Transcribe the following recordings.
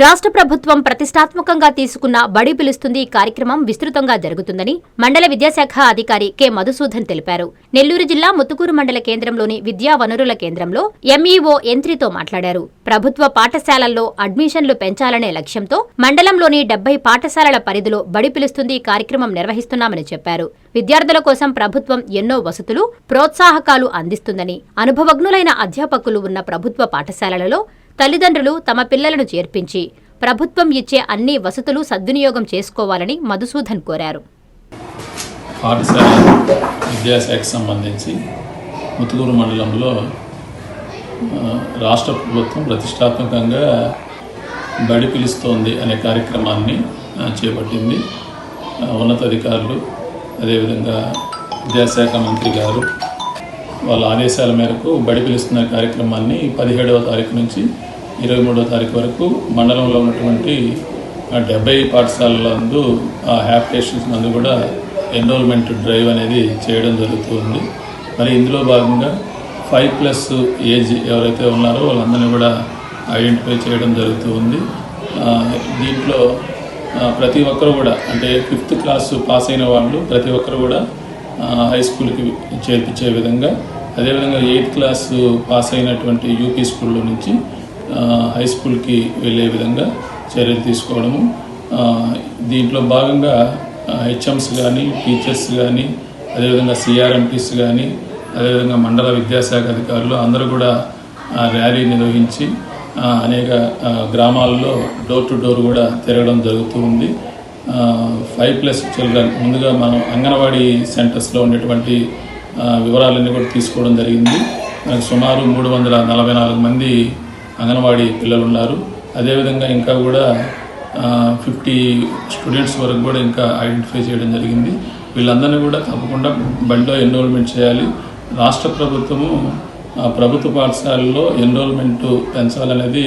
రాష్ట్ర ప్రభుత్వం ప్రతిష్టాత్మకంగా తీసుకున్న బడి పిలుస్తుంది కార్యక్రమం విస్తృతంగా జరుగుతుందని మండల విద్యాశాఖ అధికారి కె మధుసూదన్ తెలిపారు. నెల్లూరు జిల్లా ముత్తుకూరు మండల కేంద్రంలోని విద్యా వనరుల కేంద్రంలో ఎంఈఓ యంత్రితో మాట్లాడారు. ప్రభుత్వ పాఠశాలల్లో అడ్మిషన్లు పెంచాలనే లక్ష్యంతో మండలంలోని 70 పాఠశాలల పరిధిలో బడి పిలుస్తుంది కార్యక్రమం నిర్వహిస్తున్నామని చెప్పారు. విద్యార్థుల కోసం ప్రభుత్వం ఎన్నో వసతులు, ప్రోత్సాహకాలు అందిస్తుందని, అనుభవజ్ఞులైన అధ్యాపకులు ఉన్న ప్రభుత్వ పాఠశాలలలో తల్లిదండ్రులు తమ పిల్లలను చేర్పించి ప్రభుత్వం ఇచ్చే అన్ని వసతులు సద్వినియోగం చేసుకోవాలని మధుసూదన్ కోరారు. పాఠశాల విద్యాశాఖకు సంబంధించి ముత్తుకూరు మండలంలో రాష్ట్ర ప్రభుత్వం ప్రతిష్టాత్మకంగా బడి పిలుస్తోంది అనే కార్యక్రమాన్ని చేపట్టింది. ఉన్నతాధికారులు, అదేవిధంగా విద్యాశాఖ మంత్రి గారు వాళ్ళ ఆదేశాల మేరకు బడి పిలుస్తున్న కార్యక్రమాన్ని 17వ తారీఖు నుంచి 23వ తారీఖు వరకు మండలంలో ఉన్నటువంటి 70 పాఠశాలలందు హ్యాబిటేషన్స్ నందు కూడా ఎన్రోల్మెంట్ డ్రైవ్ అనేది చేయడం జరుగుతుంది. మరి ఇందులో భాగంగా 5+ ఏజ్ ఎవరైతే ఉన్నారో వాళ్ళందరినీ కూడా ఐడెంటిఫై చేయడం జరుగుతుంది. దీంట్లో ప్రతి ఒక్కరు కూడా, అంటే 5th క్లాస్ పాస్ అయిన వాళ్ళు ప్రతి ఒక్కరు కూడా హై స్కూల్కి చేర్పించే విధంగా, అదేవిధంగా 8th క్లాస్ పాస్ అయినటువంటి యూపీ స్కూల్లో నుంచి హై స్కూల్కి వెళ్ళే విధంగా చర్యలు తీసుకోవడము. దీంట్లో భాగంగా హెచ్ఎంస్ కానీ, టీచర్స్ కానీ, అదేవిధంగా సిఆర్ఎంపీస్ కానీ, అదేవిధంగా మండల విద్యాశాఖ అధికారులు అందరూ కూడా ర్యాలీ నిర్వహించి అనేక గ్రామాల్లో డోర్ టు డోర్ కూడా తిరగడం జరుగుతూ ఉంది. 5+ చిల్డ్రన్ ముందుగా మనం అంగన్వాడీ సెంటర్స్లో ఉండేటువంటి వివరాలన్నీ కూడా తీసుకోవడం జరిగింది. మనకు సుమారు 344 మంది అంగన్వాడీ పిల్లలు ఉన్నారు. అదేవిధంగా ఇంకా కూడా 50 స్టూడెంట్స్ వరకు కూడా ఇంకా ఐడెంటిఫై చేయడం జరిగింది. వీళ్ళందరినీ కూడా తప్పకుండా బడిలో ఎన్రోల్మెంట్ చేయాలి. రాష్ట్ర ప్రభుత్వము ప్రభుత్వ పాఠశాలల్లో ఎన్రోల్మెంట్ పెంచాలనేది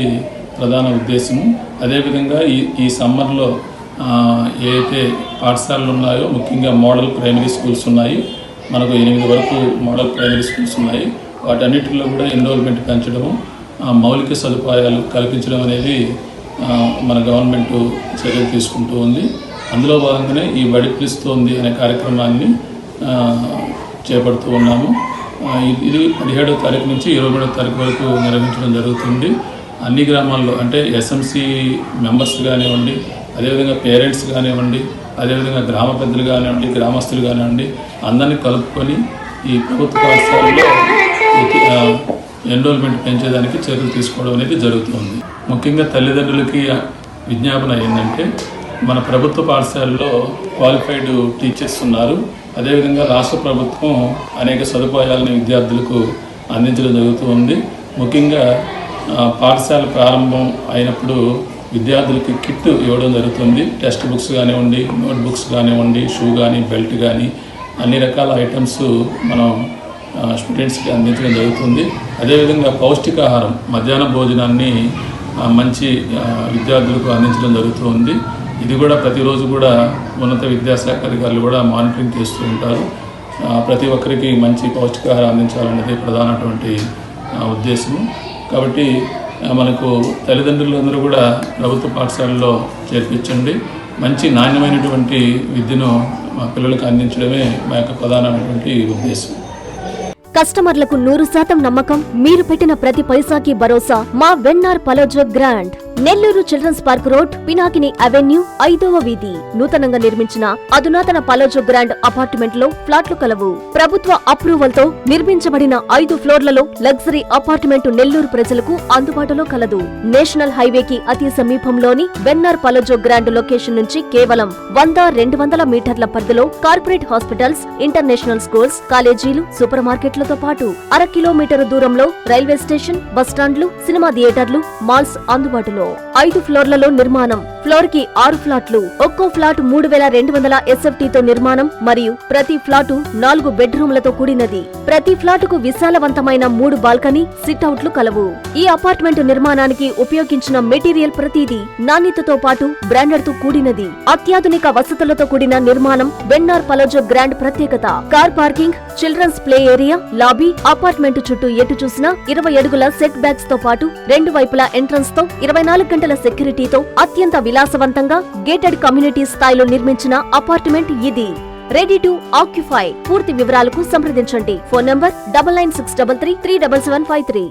ప్రధాన ఉద్దేశము. అదేవిధంగా ఈ సమ్మర్లో ఏదైతే పాఠశాలలు ఉన్నాయో, ముఖ్యంగా మోడల్ ప్రైమరీ స్కూల్స్ ఉన్నాయి, మనకు 8 వరకు మోడల్ ప్రైమరీ స్కూల్స్ ఉన్నాయి. వాటన్నిటిలో కూడా ఎన్రోల్మెంట్ పెంచడము, మౌలిక సదుపాయాలు కల్పించడం అనేది మన గవర్నమెంట్ చర్యలు తీసుకుంటూ ఉంది. అందులో భాగంగానే ఈ బడి పిలుస్తోంది అనే కార్యక్రమాన్ని చేపడుతూ ఉన్నాము. ఇది 17వ తారీఖు నుంచి 23వ తారీఖు వరకు నిర్వహించడం జరుగుతుంది. అన్ని గ్రామాల్లో, అంటే ఎస్ఎంసీ మెంబర్స్ కానివ్వండి, అదేవిధంగా పేరెంట్స్ కానివ్వండి, అదేవిధంగా గ్రామ పెద్దలు కానివ్వండి, గ్రామస్తులు కానివ్వండి, అందరినీ కలుపుకొని ఈ ప్రభుత్వ పాఠశాలలో ఎన్రోల్మెంట్ పెంచేదానికి చర్యలు తీసుకోవడం అనేది జరుగుతుంది. ముఖ్యంగా తల్లిదండ్రులకి విజ్ఞాపన ఏంటంటే, మన ప్రభుత్వ పాఠశాలలో క్వాలిఫైడ్ టీచర్స్ ఉన్నారు. అదేవిధంగా రాష్ట్ర ప్రభుత్వం అనేక సదుపాయాలను విద్యార్థులకు అందించడం జరుగుతుంది. ముఖ్యంగా పాఠశాల ప్రారంభం అయినప్పుడు విద్యార్థులకి కిట్ ఇవ్వడం జరుగుతుంది. టెక్స్ట్ బుక్స్ కానివ్వండి, నోట్ బుక్స్ కానివ్వండి, షూ కానీ, బెల్ట్ కానీ, అన్ని రకాల ఐటమ్స్ మనం స్టూడెంట్స్కి అందించడం జరుగుతుంది. అదేవిధంగా పౌష్టికాహారం, మధ్యాహ్న భోజనాన్ని మంచి విద్యార్థులకు అందించడం జరుగుతుంది. ఇది కూడా ప్రతిరోజు కూడా ఉన్నత విద్యాశాఖ అధికారులు కూడా మానిటరింగ్ చేస్తూ ఉంటారు. ప్రతి ఒక్కరికి మంచి పౌష్టికాహారం అందించాలనేది ప్రధానటువంటి ఉద్దేశము. కాబట్టి మనకు తల్లిదండ్రులందరూ కూడా ప్రభుత్వ పాఠశాలలో చేర్పించండి. మంచి నాణ్యమైనటువంటి విద్యను మా పిల్లలకు అందించడమే మా యొక్క ప్రధానమైనటువంటి ఉద్దేశం. కస్టమర్లకు 100% నమ్మకం, మీరు పెట్టిన ప్రతి పైసాకి భరోసా. మా Vennar Palazzo grand, Nellore children's park road, Pinakini avenue, 5వ వీధి. నూతనంగా నిర్మించిన అధునాతన పలోజో గ్రాండ్ అపార్ట్మెంట్ లో ఫ్లాట్లు కలవు. ప్రభుత్వ అప్రూవల్ తో నిర్మించబడిన 5 ఫ్లోర్లలో లగ్జరీ అపార్ట్మెంట్ నెల్లూరు ప్రజలకు అందుబాటులో కలదు. నేషనల్ హైవేకి అతి సమీపంలోని వెన్నార్ పలోజో గ్రాండ్ లొకేషన్ నుంచి కేవలం 100-200 మీటర్ల పరిధిలో కార్పొరేట్ హాస్పిటల్స్, ఇంటర్నేషనల్ స్కూల్స్, కాలేజీలు, సూపర్ మార్కెట్లతో పాటు 1/2 కిలోమీటర్ దూరంలో రైల్వే స్టేషన్, బస్టాండ్లు, సినిమా థియేటర్లు, మాల్స్ అందుబాటులో. 5 ఫ్లోర్లలో నిర్మాణం. ఫ్లోర్ కి 6 ఫ్లాట్లు. ఒక్కో ఫ్లాట్ 3200 SFT తో నిర్మాణం మరియు ప్రతి ఫ్లాటు 4 బెడ్రూమ్లతో కూడినది. ప్రతి ఫ్లాటుకు విశాలవంతమైన 3 బాల్కనీ, సిట్అవుట్లు కలవు. ఈ అపార్ట్మెంట్ నిర్మాణానికి ఉపయోగించిన మెటీరియల్ ప్రతిదీ నాణ్యతతో పాటు బ్రాండెడ్ తో కూడినది. అత్యాధునిక వసతులతో కూడిన నిర్మాణం వెన్నార్ పలోజో గ్రాండ్ ప్రత్యేకత. Car parking, children's play area, lobby, apartment చుట్టూ ఎటు చూసినా 20 అడుగుల సెట్ బ్యాక్స్ తో పాటు 2 వైపులా ఎంట్రన్స్ తో 24 24 గంటల సెక్యూరిటీతో అత్యంత విలాసవంతంగా గేటెడ్ కమ్యూనిటీ స్థాయిలో నిర్మించిన అపార్ట్మెంట్ ఇది. Ready to occupy. పూర్తి వివరాలకు సంప్రదించండి. Phone number 9963337753.